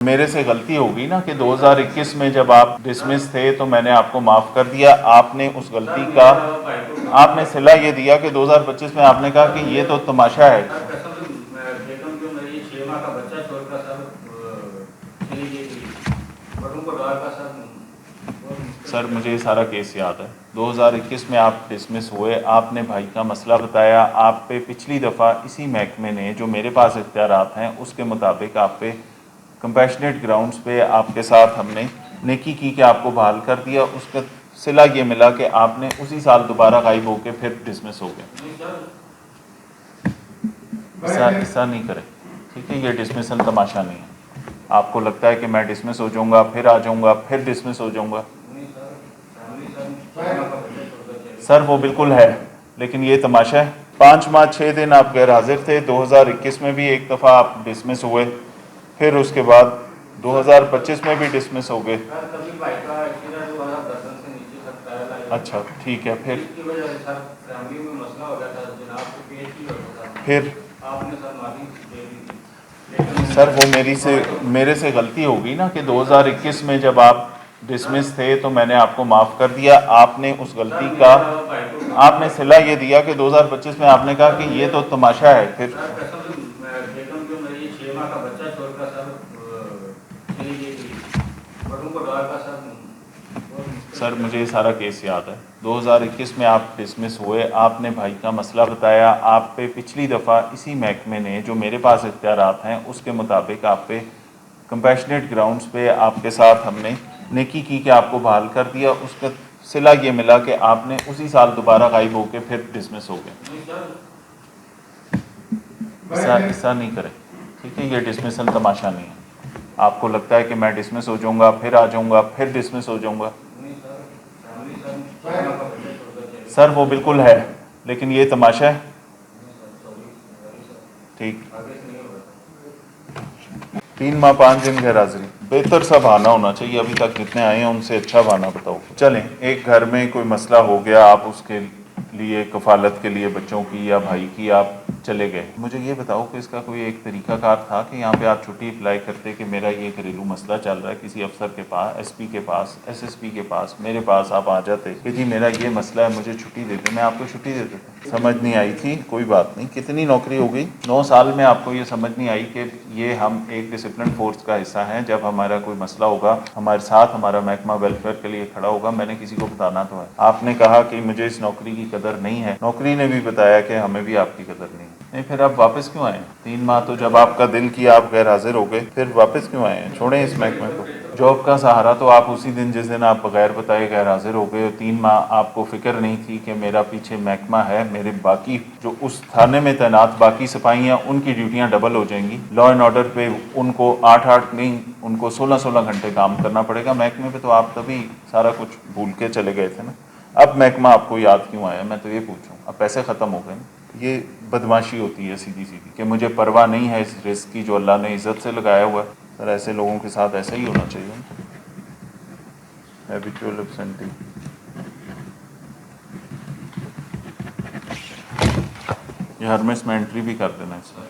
मेरे से गलती हो गई ना कि 2021 में जब आप डिसमिस थे तो मैंने आपको माफ़ कर दिया। आपने उस गलती का आपने सिला ये दिया कि 2025 में आपने कहा कि ये तो तमाशा है। सर मुझे ये सारा केस याद है। 2021 में आप डिसमिस हुए, आपने भाई का मसला बताया, आप पे पिछली दफ़ा इसी महकमे ने जो मेरे पास इख्तियारात हैं उसके मुताबिक आप पे कंपैशनेट ग्राउंड्स पे आपके साथ हमने नेकी की कि आपको बहाल कर दिया। उसका सिला ये मिला कि आपने उसी साल दोबारा गायब होकर फिर डिसमिस हो गए। ऐसा नहीं करें, ठीक है। ये डिसमिसल तमाशा नहीं है। आपको लगता है कि मैं डिसमिस हो जाऊंगा, फिर आ जाऊंगा, फिर डिसमिस हो जाऊंगा। सर वो बिल्कुल है, लेकिन ये तमाशा है। 5 माह 6 दिन आप गैर हाजिर थे। 2021 में भी एक दफ़ा आप डिसमिस हुए, फिर उसके बाद 2025 में भी डिसमिस हो गए। अच्छा ठीक है, फिर सर वो मेरे से गलती हो गई ना कि 2021 में जब आप डिसमिस थे तो मैंने आपको माफ़ कर दिया। आपने उस गलती का आपने सिला ये दिया कि 2025 में आपने कहा कि ये तो तमाशा है। फिर सर मुझे ये सारा केस याद है। 2021 में आप डिसमिस हुए, आपने भाई का मसला बताया, आप पे पिछली दफ़ा इसी महकमे ने जो मेरे पास इख्तियारात हैं उसके मुताबिक आप पे कंपैशनेट ग्राउंड्स पे आपके साथ हमने नेकी की कि आपको बहाल कर दिया। उसका सिला ये मिला कि आपने उसी साल दोबारा गायब होकर फिर डिसमिस हो गए। ऐसा नहीं करें, ठीक है। ये डिसमिसल तमाशा नहीं है। आपको लगता है कि मैं डिसमिस हो जाऊंगा, फिर आ जाऊंगा, फिर डिसमिस हो जाऊंगा। सर वो बिल्कुल है, लेकिन ये तमाशा है। ठीक 3 माह 5 दिन गैर हाजिरी, बेहतर सा बहाना होना चाहिए। अभी तक जितने आए हैं उनसे अच्छा बहाना बताओ। चलें, एक घर में कोई मसला हो गया, आप उसके लिए कफालत के लिए बच्चों की या भाई की आप चले गए। मुझे ये बताओ कि इसका कोई एक तरीकाकार था कि यहाँ पे आप छुट्टी अप्लाई करते कि मेरा ये घरेलू मसला चल रहा है, किसी अफसर के पास, एसपी के पास, एसएसपी के पास, मेरे पास आप आ जाते कि जी मेरा ये मसला है, मुझे छुट्टी देते, मैं आपको छुट्टी दे देता। समझ नहीं आई थी, कोई बात नहीं। कितनी नौकरी हो गई 9 साल में, आपको ये समझ नहीं आई कि ये हम एक डिसिप्लिन फोर्स का हिस्सा हैं। जब हमारा कोई मसला होगा, हमारे साथ हमारा महकमा वेलफेयर के लिए खड़ा होगा, मैंने किसी को बताना तो है। आपने कहा कि मुझे इस नौकरी की कदर नहीं है, नौकरी ने भी बताया कि हमें भी आपकी कदर नहीं है। नहीं, फिर आप वापस क्यों आए? 3 माह तो जब आपका दिल किया आप गैर हाजिर हो गए, फिर वापस क्यों आए हैं? छोड़ें इस महकमे को। जॉब का सहारा तो आप उसी दिन जिस दिन आप बगैर बताए गैर हाजिर हो गए। 3 माह आपको फिक्र नहीं थी कि मेरा पीछे महकमा है, मेरे बाकी जो उस थाने में तैनात बाकी सिपाहियाँ, उनकी ड्यूटियाँ डबल हो जाएंगी। लॉ एंड ऑर्डर पे उनको 8-8 नहीं, उनको 16-16 घंटे काम करना पड़ेगा। महकमे पे तो आप तभी सारा कुछ भूल के चले गए थे ना। अब महकमा आपको याद क्यों आया, मैं तो ये पूछूँ। अब पैसे ख़त्म हो गए ना। ये बदमाशी होती है सीधी सीधी कि मुझे परवाह नहीं है इस रिस्क की जो अल्लाह ने इज़्ज़त से लगाया हुआ है। सर ऐसे लोगों के साथ ऐसा ही होना चाहिए। हैबिचुअल एब्सेंटी, ये हर में इसमें एंट्री भी कर देना इसमें।